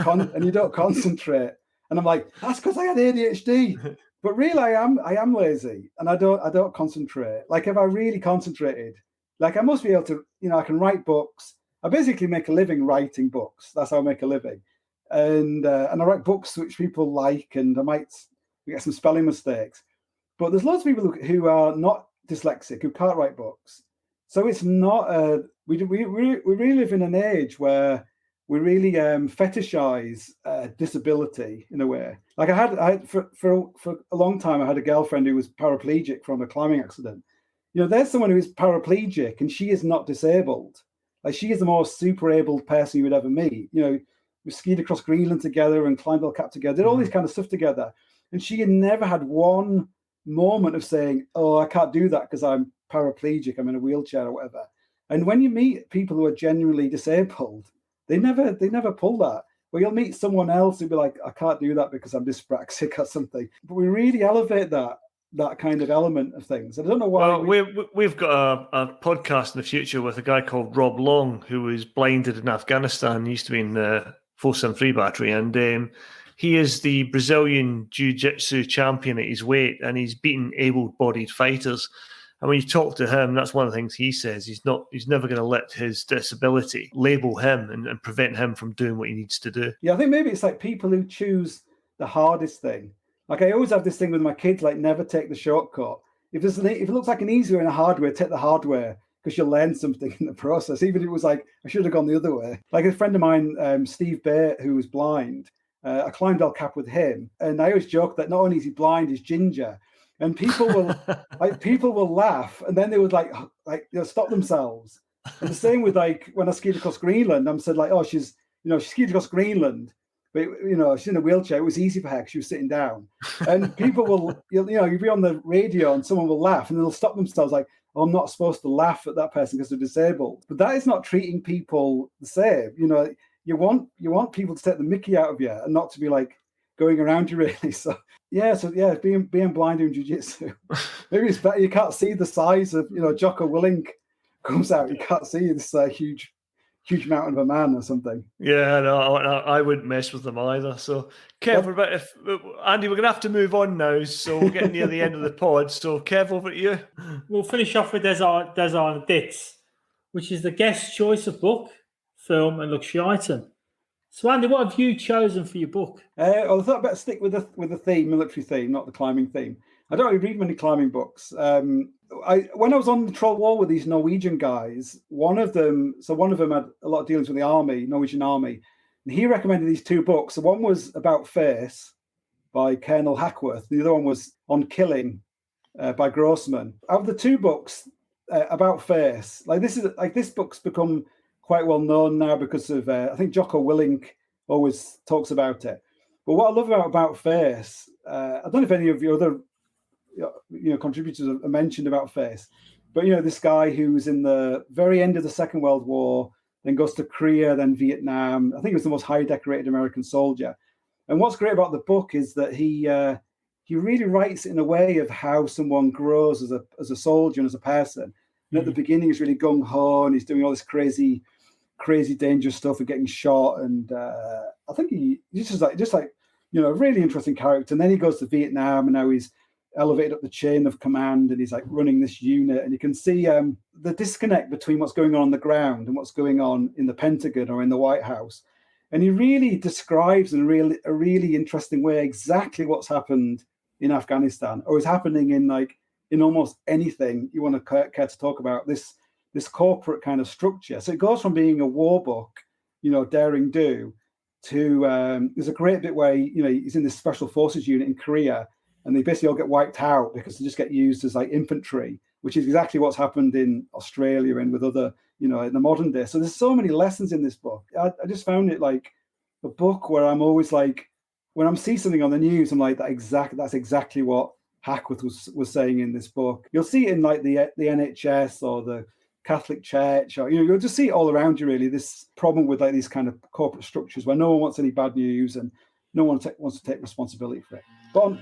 concentrate." And I'm like, "That's because I had ADHD." But really, I am lazy, and I don't concentrate. Like, if I really concentrated, like, I must be able to, I can write books. I basically make a living writing books. That's how I make a living, and I write books which people like, and I might get some spelling mistakes. But there's lots of people who are not dyslexic who can't write books. So it's not we really live in an age where we really fetishize disability in a way. Like I had for a long time, I had a girlfriend who was paraplegic from a climbing accident. There's someone who is paraplegic and she is not disabled. Like, she is the most super abled person you would ever meet. We skied across Greenland together and climbed El Cap together, did all this kind of stuff together. And she had never had one moment of saying, "Oh, I can't do that because I'm paraplegic, I'm in a wheelchair," or whatever. And when you meet people who are genuinely disabled, they never pull that. Well, you'll meet someone else who'll be like, "I can't do that because I'm dyspraxic," or something. But we really elevate that kind of element of things. I don't know why. Well, we've got a podcast in the future with a guy called Rob Long, who was blinded in Afghanistan. He used to be in the 473 battery, and he is the Brazilian jiu-jitsu champion at his weight, and he's beaten able-bodied fighters. And when you talk to him, that's one of the things he says. He's never going to let his disability label him and prevent him from doing what he needs to do. Yeah, I think maybe it's like people who choose the hardest thing. Like, I always have this thing with my kids, like, never take the shortcut. If it looks like an easy way and a hard way, take the hard way, because you'll learn something in the process. Even if it was like, I should have gone the other way. Like a friend of mine, Steve Bate, who was blind, I climbed El Cap with him. And I always joke that not only is he blind, he's ginger. and people will laugh, and then they would stop themselves. And the same with when I skied across Greenland, I'm said like, oh, she skied across Greenland, but she's in a wheelchair. It was easy for her because she was sitting down. And people will, you'll be on the radio and someone will laugh, and they'll stop themselves like, oh, I'm not supposed to laugh at that person because they're disabled. But that is not treating people the same. You want people to take the mickey out of you and not to be like going around you really. So being blind doing jiu-jitsu. Maybe it's better. You can't see the size of Jocko Willink comes out. You can't see this huge mountain of a man or something. Yeah, no, I wouldn't mess with them either. So, Kev, Andy, we're going to have to move on now. So we're getting near the end of the pod. So, Kev, over to you. We'll finish off with Desire and Dits, which is the guest's choice of book, film, and luxury item. So, Andy, what have you chosen for your book? Well, I thought I'd better stick with the theme, military theme, not the climbing theme. I don't really read many climbing books. When I was on the Troll Wall with these Norwegian guys, one of them had a lot of dealings with the army, Norwegian army, and he recommended these two books. So one was About Face by Colonel Hackworth. The other one was On Killing by Grossman. Out of the two books, About Face, this book's become quite well known now because of I think Jocko Willink always talks about it. But what I love about Face, I don't know if any of your other contributors have mentioned About Face, but this guy who was in the very end of the Second World War, then goes to Korea, then Vietnam. I think he was the most highly decorated American soldier. And what's great about the book is that he really writes it in a way of how someone grows as a soldier and as a person. And at the beginning, he's really gung ho, and he's doing all this crazy, dangerous stuff and getting shot. And I think he's just like a really interesting character. And then he goes to Vietnam, and now he's elevated up the chain of command, and he's like running this unit. And you can see the disconnect between what's going on the ground and what's going on in the Pentagon or in the White House. And he really describes in a really interesting way exactly what's happened in Afghanistan, or is happening in almost anything you want to care to talk about, this corporate kind of structure. So it goes from being a war book, daring do, to there's a great bit where he's in this special forces unit in Korea, and they basically all get wiped out because they just get used as like infantry, which is exactly what's happened in Australia and with other, in the modern day. So there's so many lessons in this book. I just found it like a book where I'm always like, when I'm seeing something on the news, I'm like, that's exactly what Hackworth was saying in this book. You'll see it in like the NHS or the Catholic Church, or you'll just see it all around you really, this problem with like these kind of corporate structures where no one wants any bad news and no one wants to take responsibility for it. But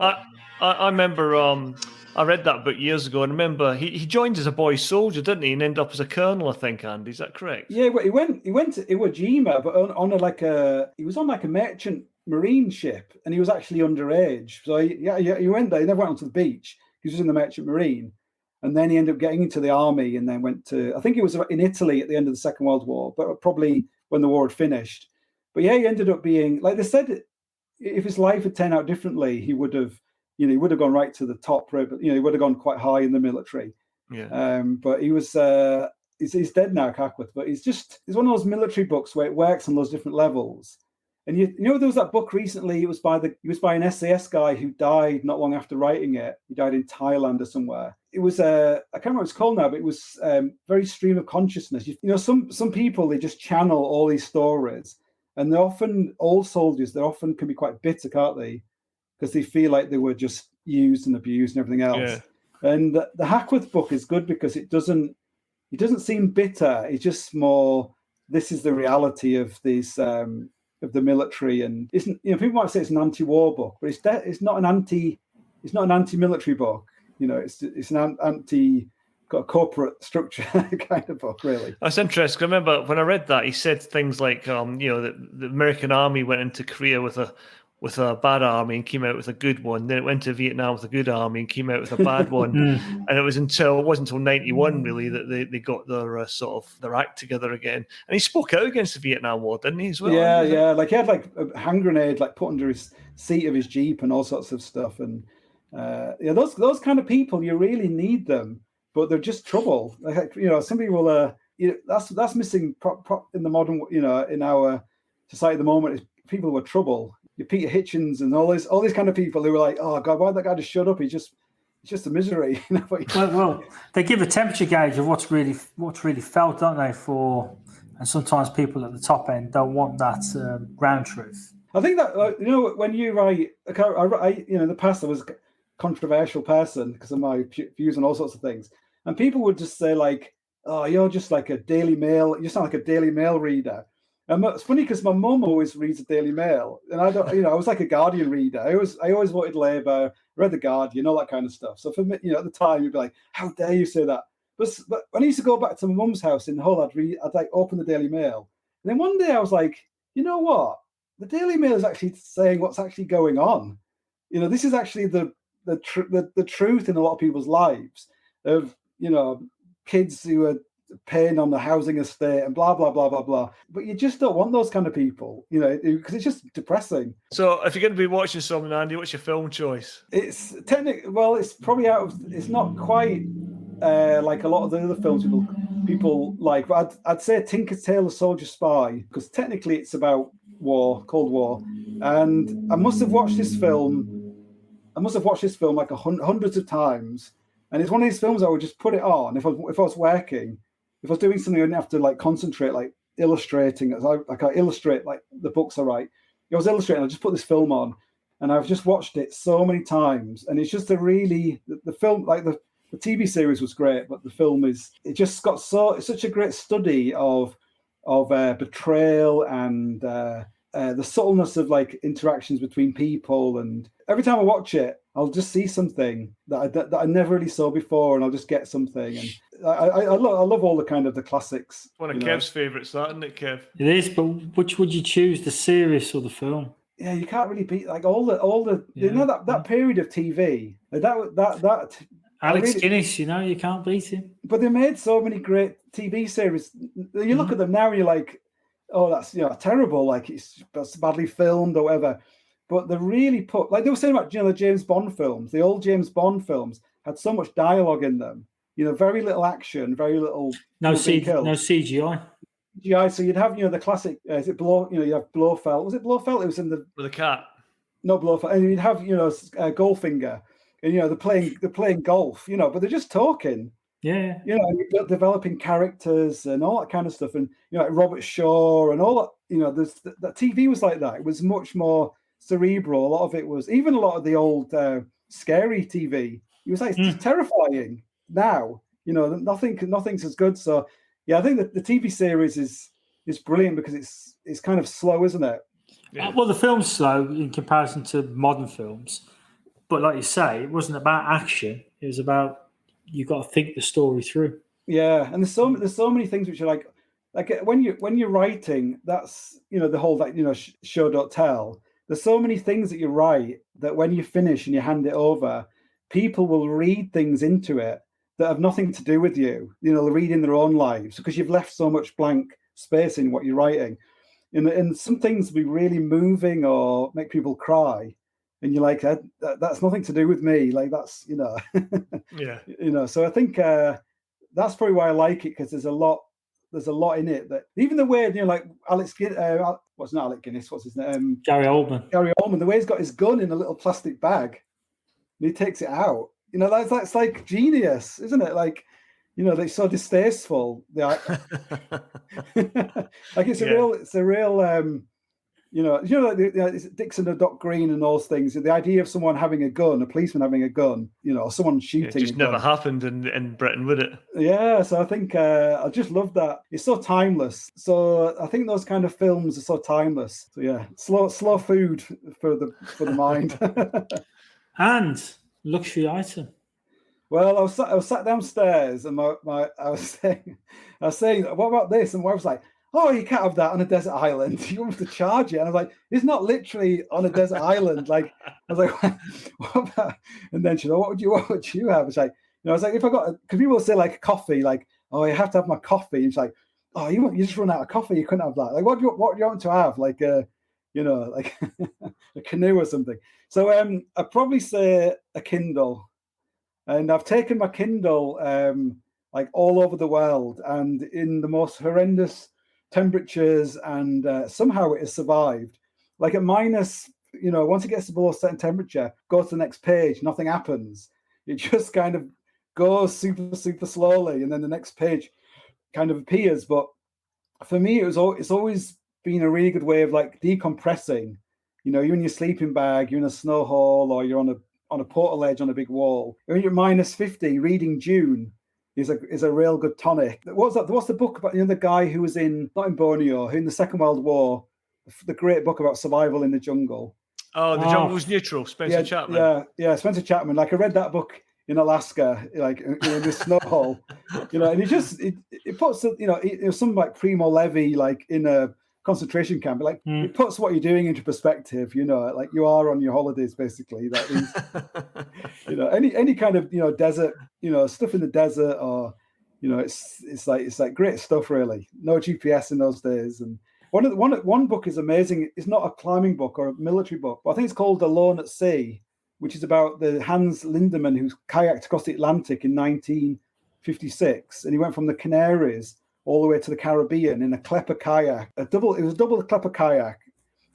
I remember I read that book years ago, and remember he joined as a boy soldier, didn't he, and ended up as a colonel, I think, Andy, is that correct? Yeah, he went to Iwo Jima, but he was on like a merchant marine ship, and he was actually underage. So he went there. He never went onto the beach. He was just in the merchant marine, and then he ended up getting into the army, and then went to, I think he was in Italy at the end of the Second World War, but probably when the war had finished. But yeah, he ended up being, like they said, if his life had turned out differently, he would have gone right to the top, but he would have gone quite high in the military. Yeah. But he was he's dead now, Hackworth. But it's one of those military books where it works on those different levels. And there was that book recently. It was by an SAS guy who died not long after writing it. He died in Thailand or somewhere. It was I can't remember what it's called now, but it was very stream of consciousness. Some people, they just channel all these stories. And they're often old soldiers. They often can be quite bitter, can't they? Because they feel like they were just used and abused and everything else. Yeah. And the Hackworth book is good because it doesn't seem bitter. It's just more, this is the reality of these of the military. And people might say it's an anti-war book, but it's not an anti-military book. It's an anti got a corporate structure kind of book, really. That's interesting. I remember when I read that, he said things like, the American army went into Korea with a bad army and came out with a good one. Then it went to Vietnam with a good army and came out with a bad one. And it wasn't until 91 really that they got their their act together again. And he spoke out against the Vietnam War, didn't he, as well? Yeah. Like he had like a hand grenade like put under his seat of his Jeep and all sorts of stuff. And those kind of people, you really need them. But they're just trouble. Like, some people that's missing in the modern, in our society at the moment, is people who are trouble. Peter Hitchens and all these kind of people who were like, oh God, why did that guy just shut up? He's just it's just a misery. Well, they give a temperature gauge of what's really felt, don't they? And sometimes people at the top end don't want that ground truth. I think that when you write, in the past I was a controversial person because of my views on all sorts of things, and people would just say like, "Oh, you're just like a Daily Mail. You sound like a Daily Mail reader." And it's funny because my mum always reads the Daily Mail, and I don't. I was like a Guardian reader. I always voted Labour, read the Guardian, all that kind of stuff. So for me, at the time, you'd be like, "How dare you say that?" But when I used to go back to my mum's house in Hull, I'd like open the Daily Mail, and then one day I was like, you know what? The Daily Mail is actually saying what's actually going on. This is actually the truth in a lot of people's lives of kids who are paying on the housing estate and blah blah blah blah blah. But you just don't want those kind of people, because it's just depressing. So if you're going to be watching something, Andy, what's your film choice? It's it's probably it's not quite like a lot of the other films people like, but I'd say Tinker's Tale of Soldier Spy, because technically it's about Cold War, and I must have watched this film like hundreds of times, and it's one of these films I would just put it on if I was working, if I was doing something I didn't have to like concentrate, like illustrating, I illustrate like the books I write. I was illustrating, I just put this film on, and I've just watched it so many times, and it's just the film, like the TV series was great, but the film it just got it's such a great study of betrayal and the subtleness of like interactions between people. And every time I watch it, I'll just see something that I never really saw before, and I'll just get something. And I love all the kind of the classics. One of Kev's favourites, that, isn't it, Kev? It is, but which would you choose, the series or the film? Yeah, you can't really beat like all the that period of TV. That Alex Guinness, you can't beat him. But they made so many great TV series. You look at them now and you're like, oh, that's terrible. Like it's badly filmed or whatever. But they really put, like they were saying about the James Bond films. The old James Bond films had so much dialogue in them. Very little action, very little. No CGI. CGI. So you'd have the classic. Is it you have Blofeld. Was it Blofeld? It was in the with a cat. No, Blofeld. And you'd have Goldfinger. And they're playing golf, but they're just talking. Yeah. You're developing characters and all that kind of stuff, and like Robert Shaw and all that. The TV was like that. It was much more cerebral. A lot of it was, even a lot of the old scary TV. It was like it's terrifying now. Nothing's as good. So yeah, I think that the TV series is brilliant because it's kind of slow, isn't it? Yeah. Well, the film's slow in comparison to modern films. But like you say, it wasn't about action. It was about you got to think the story through. Yeah, and there's so many things which are like when you're writing, that's the whole show don't tell. There's so many things that you write that when you finish and you hand it over, people will read things into it that have nothing to do with you. They'll read in their own lives because you've left so much blank space in what you're writing. And some things will be really moving or make people cry. And you're like, that's nothing to do with me. Like that's, yeah. So I think that's probably why I like it, because there's a lot in it that even the way, like Alex Guinness, what's not Alec Guinness, what's his name? Gary Oldman, the way he's got his gun in a little plastic bag and he takes it out. That's like genius, isn't it? Like, they're so distasteful. Like it's a real, like Dixon and Doc Green and those things. The idea of someone having a gun, a policeman having a gun, or someone shooting. It just never happened in Britain, would it? Yeah, so I think I just love that. It's so timeless. So I think those kind of films are so timeless. So yeah, slow food for the mind. And luxury item. Well, I was sat downstairs and I was saying, what about this? And my wife was like, oh, you can't have that on a desert island. You have to charge it. And I was like, it's not literally on a desert island. Like, I was like, what about? And then she said, what would you have? It's like, I was like, if I got, because people will say like coffee, like, oh, you have to have my coffee. And she's like, oh, you just run out of coffee. You couldn't have that. Like, what do you want to have? Like, like a canoe or something. So I'd probably say a Kindle. And I've taken my Kindle like all over the world and in the most horrendous temperatures, and somehow it has survived. Like at minus, once it gets to below a certain temperature, go to the next page, nothing happens. It just kind of goes super, super slowly, and then the next page kind of appears. But for me, it's always been a really good way of like decompressing. You know, you're in your sleeping bag, you're in a snow hole, or you're on a portal edge on a big wall. When you're minus 50, reading Dune is a real good tonic. What's the book about? You know, the guy who was not in Borneo, who in the Second World War, the great book about survival in the jungle. Oh, The Jungle Was Neutral, Spencer Chapman. Yeah, Spencer Chapman. Like I read that book in Alaska, like in this snow hole, you know, and it puts, you know, some like Primo Levi, like in a concentration camp, like it puts what you're doing into perspective, you know, like you are on your holidays, basically. That is, you know, any kind of, you know, desert, you know, stuff in the desert, or, you know, it's like great stuff, really. No GPS in those days. And one book is amazing. It's not a climbing book or a military book, but I think it's called Alone at Sea, which is about the Hans Lindemann who kayaked across the Atlantic in 1956, and he went from the Canaries all the way to the Caribbean in a Klepper kayak. It was a double Klepper kayak,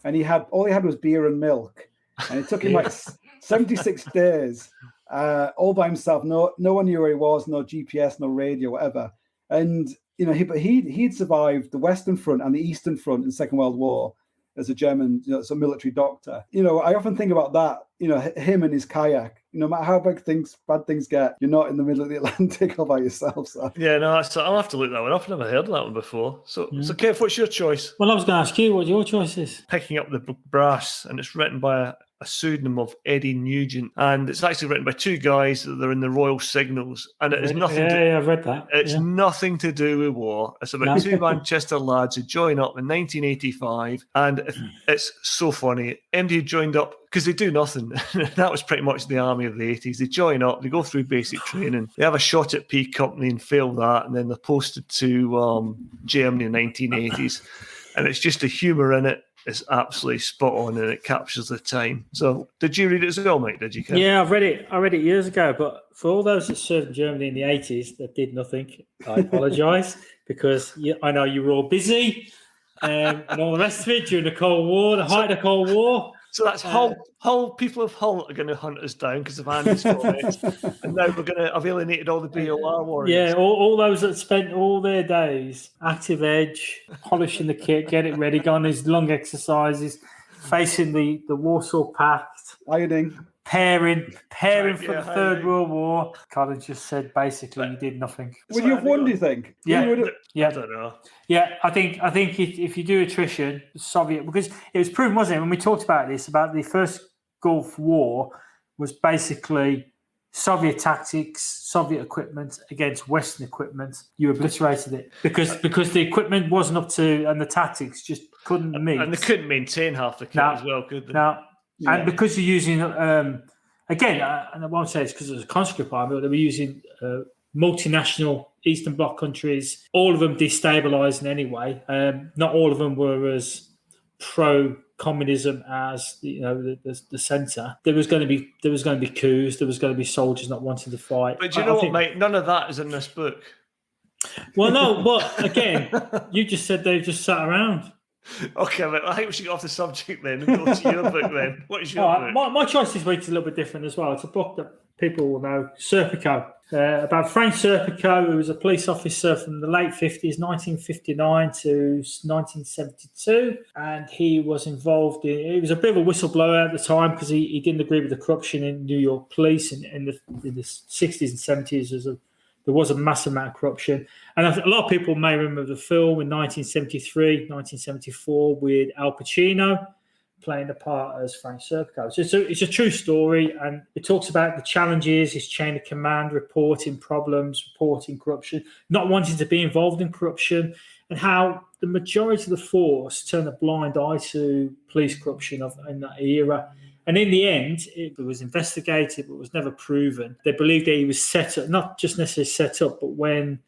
and all he had was beer and milk, and it took him like 76 days, all by himself. No one knew where he was, no GPS, no radio, whatever. And you know, he'd survived the Western Front and the Eastern Front in the Second World War as a German, you know, as a military doctor. You know, I often think about that, you know, him and his kayak. No matter how bad things get, you're not in the middle of the Atlantic all by yourself. So. Yeah, no, I'll have to look that one up. I've never heard of that one before. So Kev, what's your choice? Well, I was going to ask you what your choice is. Picking Up the Brass, and it's written by a pseudonym of Eddie Nugent, and it's actually written by two guys that are in the Royal Signals, and it is nothing. Yeah, I've read that. It's nothing to do with war. It's about two Manchester lads who join up in 1985, and it's so funny. MD joined up because they do nothing. That was pretty much the army of the 80s. They join up, they go through basic training, they have a shot at P Company and fail that, and then they're posted to Germany in the 1980s, and it's just the humour in it. It's absolutely spot on, and it captures the time. So, did you read it as well, Mike? Did you? Ken? Yeah, I've read it. I read it years ago. But for all those that served in Germany in the 80s that did nothing, I apologise because I know you were all busy and all the rest of it during the Cold War, the height of the Cold War. So that's Hull. People of Hull are going to hunt us down because of Andy's comments, and now we're going to have alienated all the BOR warriors. Yeah, all those that spent all their days active edge, polishing the kit, get it ready, going on these long exercises, facing the Warsaw Pact, ironing, pairing for the Third World War. Colin just said basically you did nothing. Would you have won? Do you think? Yeah, I don't know. Yeah, I think if you do attrition, Soviet, because it was proven, wasn't it, when we talked about this, about the first Gulf War was basically Soviet tactics, Soviet equipment against Western equipment. You obliterated it because the equipment wasn't up to, and the tactics just couldn't meet. And they couldn't maintain half the kit as well, could they? No. Yeah. And because you're using, again, and I won't say it's because it was a conscript army, but they were using multinational Eastern Bloc countries, all of them destabilising anyway. Not all of them were as pro-communism as the centre. There was going to be coups. There was going to be soldiers not wanting to fight. But do you know what, mate? None of that is in this book. Well, no, but again, you just said they just sat around. Okay, well, I think we should get off the subject then and go to your book then. What is your book? My choice this week is a little bit different as well. It's a book that people will know, Serpico, about Frank Serpico, who was a police officer from the late 50s, 1959 to 1972. And he was involved he was a bit of a whistleblower at the time because he didn't agree with the corruption in New York police in the 60s and 70s. There was a massive amount of corruption. And a lot of people may remember the film in 1973, 1974 with Al Pacino playing the part as Frank Serpico. So it's a true story, and it talks about the challenges, his chain of command, reporting problems, reporting corruption, not wanting to be involved in corruption, and how the majority of the force turned a blind eye to police corruption in that era. And in the end, it was investigated, but was never proven. They believed that he was set up, not just necessarily set up, but when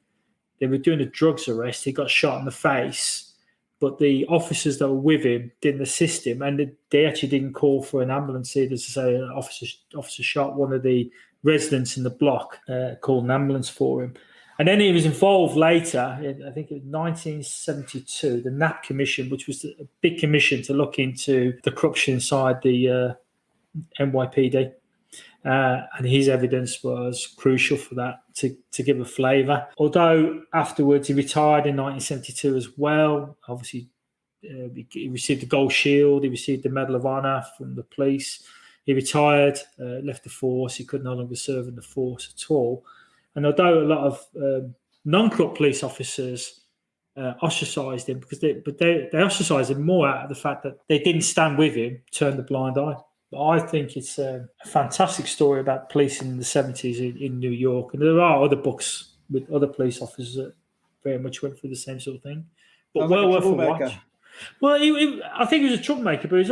they were doing a drugs arrest, he got shot in the face. But the officers that were with him didn't assist him, and they actually didn't call for an ambulance either to say an officer shot one of the residents in the block, called an ambulance for him. And then he was involved later, I think it was 1972, the Knapp Commission, which was a big commission to look into the corruption inside the NYPD. And his evidence was crucial for that to give a flavour. Although afterwards he retired in 1972 as well. Obviously, he received the Gold Shield. He received the Medal of Honour from the police. He retired, left the force. He could no longer serve in the force at all. And although a lot of non-corrupt police officers ostracised him, because they ostracised him more out of the fact that they didn't stand with him, turned a blind eye. But I think it's a fantastic story about policing in the 70s in New York. And there are other books with other police officers that very much went through the same sort of thing. But well worth a watch. Well, I think he was a troublemaker, but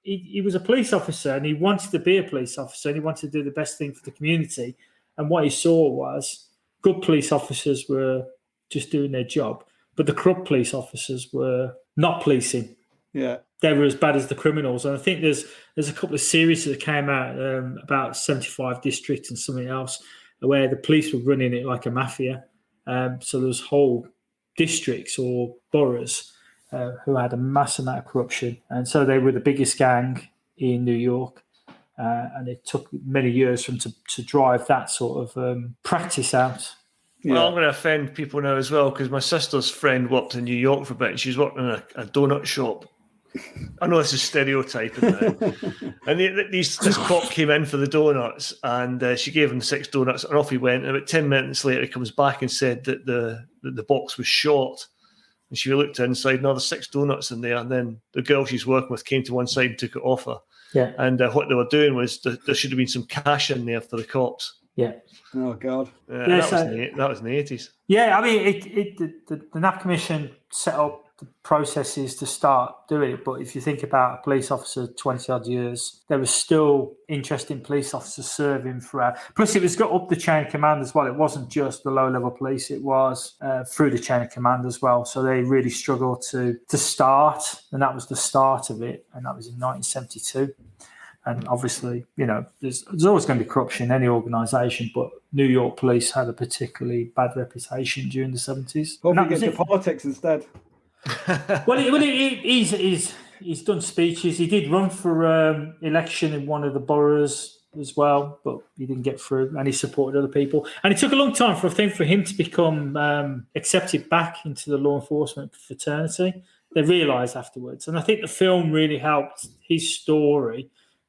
he was a police officer, and he wanted to be a police officer, and he wanted to do the best thing for the community. And what he saw was good police officers were just doing their job, but the corrupt police officers were not policing. Yeah, they were as bad as the criminals. And I think there's a couple of series that came out about 75 districts and something else where the police were running it like a mafia. So there was whole districts or boroughs who had a mass amount of corruption, and so they were the biggest gang in New York. And it took many years for them to drive that sort of practice out. Well, yeah. I'm going to offend people now as well, because my sister's friend worked in New York for a bit, and she's working in a donut shop. I know this is stereotyping now. And this cop came in for the donuts, and she gave him 6 donuts, and off he went. And about 10 minutes later, he comes back and said that the box was short. And she looked inside, and there's 6 donuts in there. And then the girl she's working with came to one side and took it off her. Yeah. And what they were doing was there should have been some cash in there for the cops. Yeah. Oh God. That was in the 80s. Yeah, I mean, the NAP Commission set up the processes to start doing it, but if you think about a police officer 20 odd years, there was still interesting police officers serving throughout. Plus, it was got up the chain of command as well. It wasn't just the low level police; it was through the chain of command as well. So they really struggled to start, and that was the start of it, and that was in 1972. And obviously, there's always going to be corruption in any organisation, but New York police had a particularly bad reputation during the 70s. Hope you get to politics instead. Well, he's done speeches. He did run for election in one of the boroughs as well, but he didn't get through, and he supported other people. And it took a long time for him to become accepted back into the law enforcement fraternity. They realised afterwards. And I think the film really helped his story.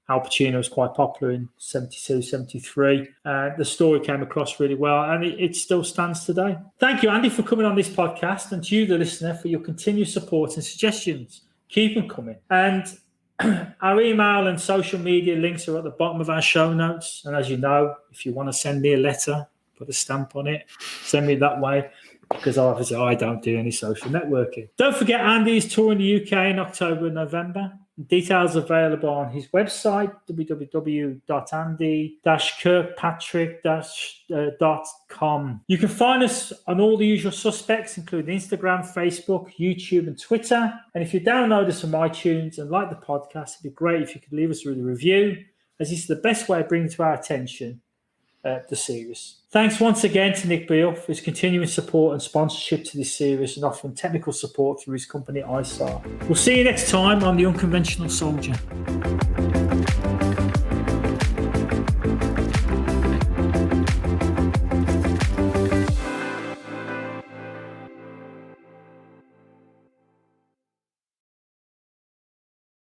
Al Pacino was quite popular in 72, 73. The story came across really well, and it still stands today. Thank you, Andy, for coming on this podcast, and to you, the listener, for your continued support and suggestions. Keep them coming. And our email and social media links are at the bottom of our show notes. And as you know, if you want to send me a letter, put a stamp on it, send me that way, because obviously I don't do any social networking. Don't forget, Andy is touring the UK in October and November. Details available on his website, www.andy-kirkpatrick.com. You can find us on all the usual suspects, including Instagram, Facebook, YouTube, and Twitter. And if you download us from iTunes and like the podcast, it'd be great if you could leave us a review, as this is the best way of bringing to our attention the series. Thanks once again to Nick Beale for his continuing support and sponsorship to this series and offering technical support through his company ISARR. We'll see you next time on The Unconventional Soldier.